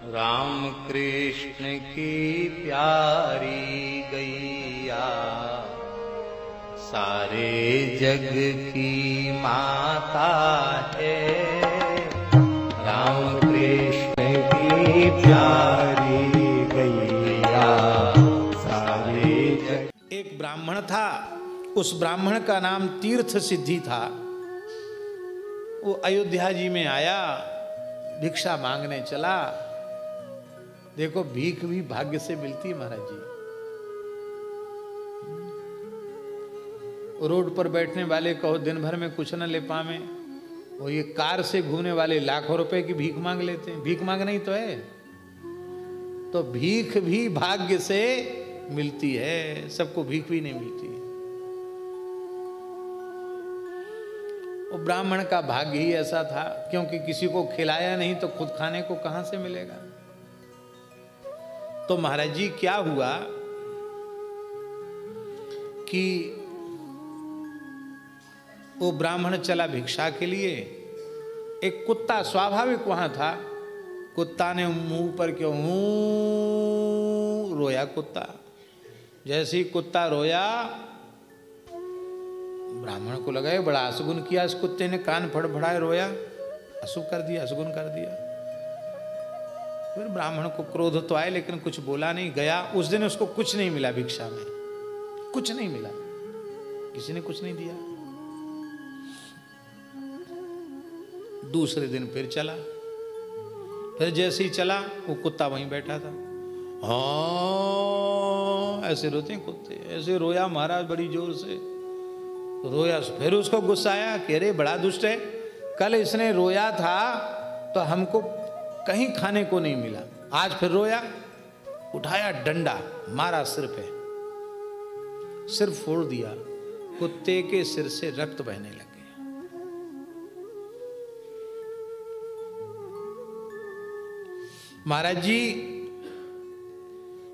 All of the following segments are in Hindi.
राम कृष्ण की प्यारी गैया सारे जग की माता है। राम कृष्ण की प्यारी गैया सारे जग। एक ब्राह्मण था, उस ब्राह्मण का नाम तीर्थ सिद्धि था। वो अयोध्या जी में आया, भिक्षा मांगने चला। देखो भीख भी भाग्य से मिलती है महाराज जी। रोड पर बैठने वाले कहो दिन भर में कुछ न ले पावे, वो ये कार से घूमने वाले लाखों रुपए की भीख मांग लेते हैं। भीख मांगना ही तो है। तो भीख भी भाग्य से मिलती है, सबको भीख भी नहीं मिलती है। वो ब्राह्मण का भाग्य ही ऐसा था, क्योंकि किसी को खिलाया नहीं तो खुद खाने को कहां से मिलेगा। तो महाराज जी क्या हुआ कि वो ब्राह्मण चला भिक्षा के लिए। एक कुत्ता स्वाभाविक वहां था। कुत्ता ने मुंह पर क्यों रोया। कुत्ता जैसे ही कुत्ता रोया, ब्राह्मण को लगा ये बड़ा अशुगुन किया इस कुत्ते ने। कान फड़फड़ाए रोया, अशुभ कर दिया, अशुगुन कर दिया। फिर ब्राह्मण को क्रोध तो आए, लेकिन कुछ बोला नहीं। गया उस दिन उसको कुछ नहीं मिला, भिक्षा में कुछ नहीं मिला, किसी ने कुछ नहीं दिया। दूसरे दिन फिर चला। फिर जैसे ही चला, वो कुत्ता वहीं बैठा था। हाँ ऐसे रोते हैं कुत्ते। ऐसे रोया महाराज बड़ी जोर से रोया। फिर उसको गुस्सा आया कि अरे बड़ा दुष्ट है, कल इसने रोया था तो हमको कहीं खाने को नहीं मिला, आज फिर रोया। उठाया डंडा, मारा सिर पे, सिर फोड़ दिया। कुत्ते के सिर से रक्त बहने लगे। महाराज जी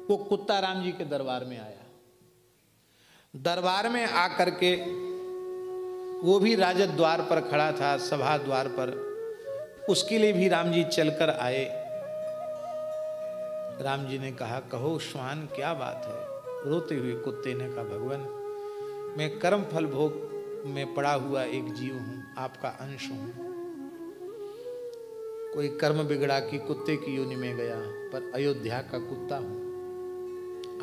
वो कुत्ता राम जी के दरबार में आया। दरबार में आकर के वो भी राजद द्वार पर खड़ा था, सभा द्वार पर। उसके लिए भी राम जी चलकर आए। राम जी ने कहा कहो श्वान क्या बात है। रोते हुए कुत्ते ने कहा भगवान मैं कर्म फल भोग में पड़ा हुआ एक जीव हूं, आपका अंश हूं। कोई कर्म बिगड़ा कि कुत्ते की योनि में गया, पर अयोध्या का कुत्ता हूं,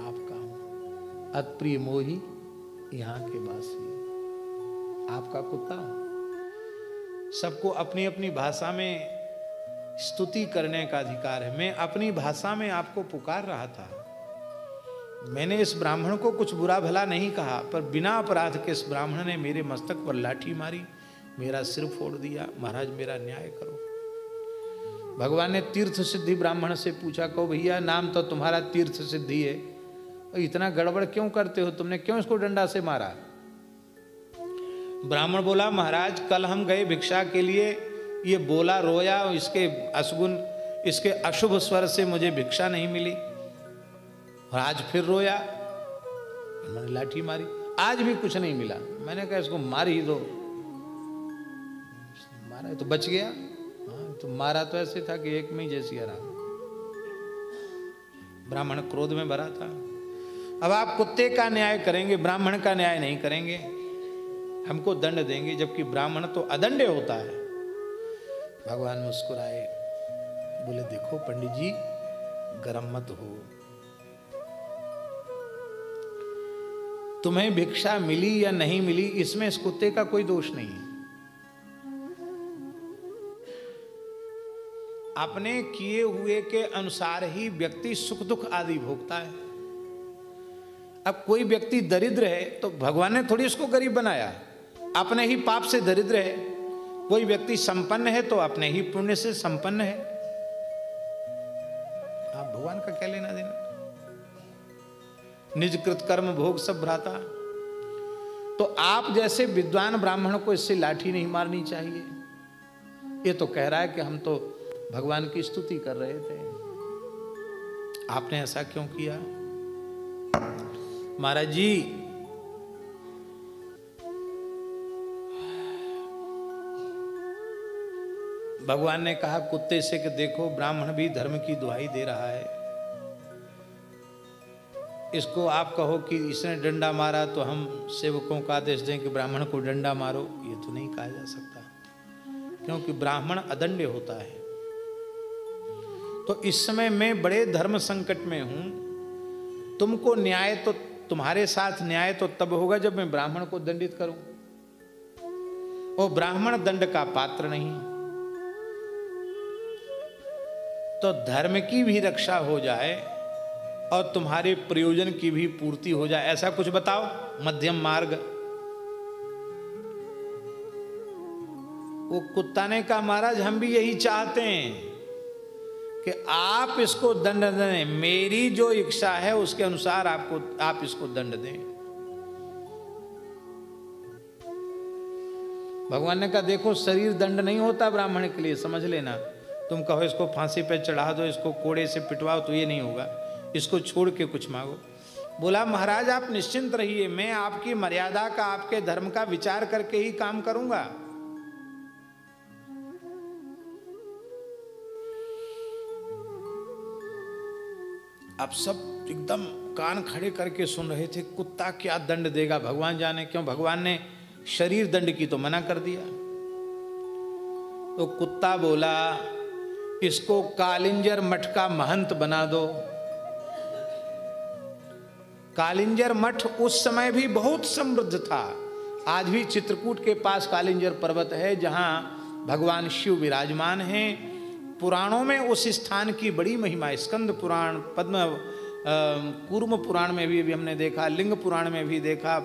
आपका हूं। अतप्रिय मोही यहाँ के वासी, आपका कुत्ता हूं। सबको अपनी अपनी भाषा में स्तुति करने का अधिकार है। मैं अपनी भाषा में आपको पुकार रहा था। मैंने इस ब्राह्मण को कुछ बुरा भला नहीं कहा, पर बिना अपराध के इस ब्राह्मण ने मेरे मस्तक पर लाठी मारी, मेरा सिर फोड़ दिया। महाराज मेरा न्याय करो। भगवान ने तीर्थ सिद्धि ब्राह्मण से पूछा, कहो भैया नाम तो तुम्हारा तीर्थ सिद्धि है, इतना गड़बड़ क्यों करते हो, तुमने क्यों इसको डंडा से मारा। ब्राह्मण बोला महाराज कल हम गए भिक्षा के लिए, ये बोला रोया, इसके अशुगुन इसके अशुभ स्वर से मुझे भिक्षा नहीं मिली, और आज फिर रोया, मैंने लाठी मारी, आज भी कुछ नहीं मिला। मैंने कहा इसको मार ही दो। मारा तो बच गया। हाँ तो मारा तो ऐसे था कि एक में ही जैसी आराम। ब्राह्मण क्रोध में भरा था। अब आप कुत्ते का न्याय करेंगे, ब्राह्मण का न्याय नहीं करेंगे, हमको दंड देंगे, जबकि ब्राह्मण तो अदंड होता है। भगवान मुस्कुराए, बोले देखो पंडित जी गरम मत हो। तुम्हें भिक्षा मिली या नहीं मिली इसमें इस कुत्ते का कोई दोष नहीं है। अपने किए हुए के अनुसार ही व्यक्ति सुख दुख आदि भोगता है। अब कोई व्यक्ति दरिद्र है तो भगवान ने थोड़ी उसको गरीब बनाया, अपने ही पाप से दरिद्र है। कोई व्यक्ति संपन्न है तो अपने ही पुण्य से संपन्न है। आप भगवान का क्या लेना देना। निज कृत कर्म भोग सब भ्राता। तो आप जैसे विद्वान ब्राह्मण को इससे लाठी नहीं मारनी चाहिए। ये तो कह रहा है कि हम तो भगवान की स्तुति कर रहे थे, आपने ऐसा क्यों किया। महाराज जी भगवान ने कहा कुत्ते से कि देखो ब्राह्मण भी धर्म की दुहाई दे रहा है, इसको आप कहो कि इसने डंडा मारा तो हम सेवकों का आदेश दें कि ब्राह्मण को डंडा मारो, ये तो नहीं कहा जा सकता, क्योंकि ब्राह्मण अदंड होता है। तो इस समय मैं बड़े धर्म संकट में हूं, तुमको न्याय तो, तुम्हारे साथ न्याय तो तब होगा जब मैं ब्राह्मण को दंडित करूं, और ब्राह्मण दंड का पात्र नहीं। तो धर्म की भी रक्षा हो जाए और तुम्हारे प्रयोजन की भी पूर्ति हो जाए, ऐसा कुछ बताओ मध्यम मार्ग। वो कुत्ता ने कहा महाराज हम भी यही चाहते हैं कि आप इसको दंड दें, मेरी जो इच्छा है उसके अनुसार आप इसको दंड दें। भगवान ने कहा देखो शरीर दंड नहीं होता ब्राह्मण के लिए, समझ लेना। तुम कहो इसको फांसी पे चढ़ा दो, इसको कोड़े से पिटवाओ, तो ये नहीं होगा, इसको छोड़ के कुछ मांगो। बोला महाराज आप निश्चिंत रहिए, मैं आपकी मर्यादा का, आपके धर्म का विचार करके ही काम करूंगा। अब सब एकदम कान खड़े करके सुन रहे थे, कुत्ता क्या दंड देगा, भगवान जाने क्यों। भगवान ने शरीर दंड की तो मना कर दिया। तो कुत्ता बोला इसको कालिंजर मठ का महंत बना दो। कालिंजर मठ उस समय भी बहुत समृद्ध था। आज भी चित्रकूट के पास कालिंजर पर्वत है जहां भगवान शिव विराजमान हैं। पुराणों में उस स्थान की बड़ी महिमा, स्कंद पुराण, पद्म कूर्म पुराण में भी हमने देखा, लिंग पुराण में भी देखा,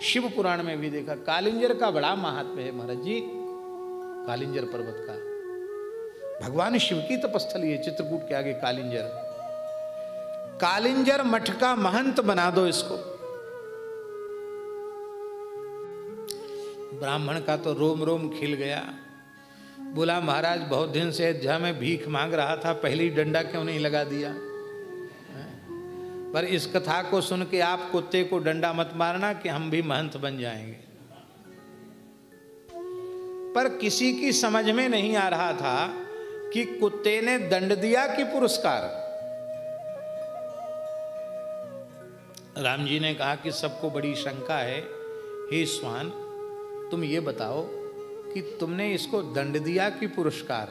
शिव पुराण में भी देखा। कालिंजर का बड़ा महात्म्य है महाराज जी, कालिंजर पर्वत का। भगवान शिव की तपस्थली है चित्रकूट के आगे कालिंजर। कालिंजर मठ का महंत बना दो इसको। ब्राह्मण का तो रोम रोम खिल गया। बोला महाराज बहुत दिन से अयोध्या में भीख मांग रहा था, पहली डंडा क्यों नहीं लगा दिया। पर इस कथा को सुन के आप कुत्ते को डंडा मत मारना कि हम भी महंत बन जाएंगे। पर किसी की समझ में नहीं आ रहा था कि कुत्ते ने दंड दिया कि पुरस्कार। राम जी ने कहा कि सबको बड़ी शंका है, हे स्वान तुम ये बताओ कि तुमने इसको दंड दिया कि पुरस्कार।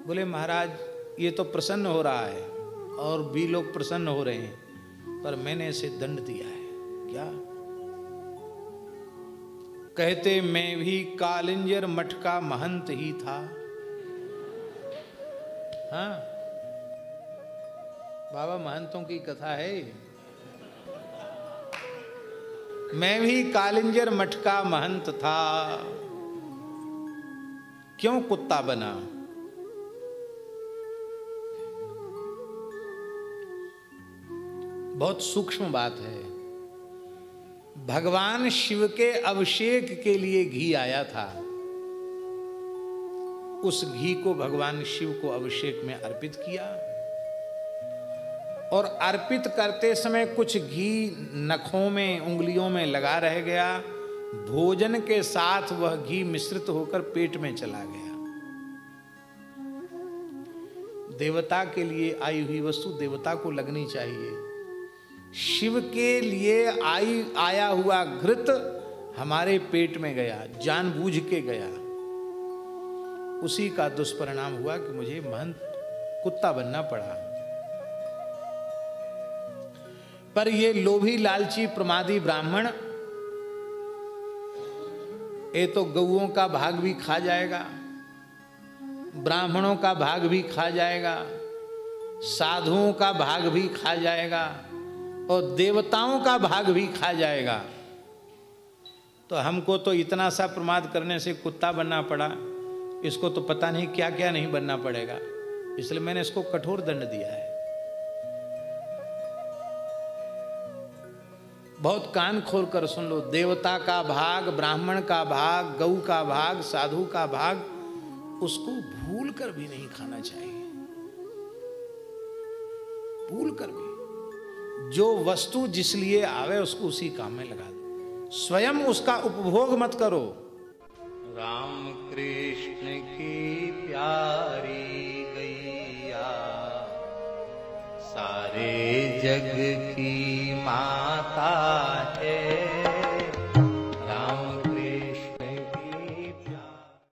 बोले महाराज ये तो प्रसन्न हो रहा है और भी लोग प्रसन्न हो रहे हैं, पर मैंने इसे दंड दिया है। क्या कहते, मैं भी कालिंजर मठ का महंत ही था। हाँ बाबा महंतों की कथा है। मैं भी कालिंजर मठ का महंत था, क्यों कुत्ता बना। बहुत सूक्ष्म बात है। भगवान शिव के अभिषेक के लिए घी आया था, उस घी को भगवान शिव को अभिषेक में अर्पित किया, और अर्पित करते समय कुछ घी नखों में, उंगलियों में लगा रह गया। भोजन के साथ वह घी मिश्रित होकर पेट में चला गया। देवता के लिए आई हुई वस्तु देवता को लगनी चाहिए। शिव के लिए आया हुआ घृत हमारे पेट में गया, जानबूझ के गया। उसी का दुष्परिणाम हुआ कि मुझे महंत कुत्ता बनना पड़ा। पर ये लोभी लालची प्रमादी ब्राह्मण, ये तो गौओं का भाग भी खा जाएगा, ब्राह्मणों का भाग भी खा जाएगा, साधुओं का भाग भी खा जाएगा, और देवताओं का भाग भी खा जाएगा। तो हमको तो इतना सा प्रमाद करने से कुत्ता बनना पड़ा, इसको तो पता नहीं क्या क्या नहीं बनना पड़ेगा। इसलिए मैंने इसको कठोर दंड दिया है। बहुत कान खोल कर सुन लो। देवता का भाग, ब्राह्मण का भाग, गौ का भाग, साधु का भाग, उसको भूल कर भी नहीं खाना चाहिए। भूल कर भी। जो वस्तु जिस लिए आवे उसको उसी काम में लगा दो, स्वयं उसका उपभोग मत करो। राम कृष्ण की प्यारी गैया, सारे जग की माता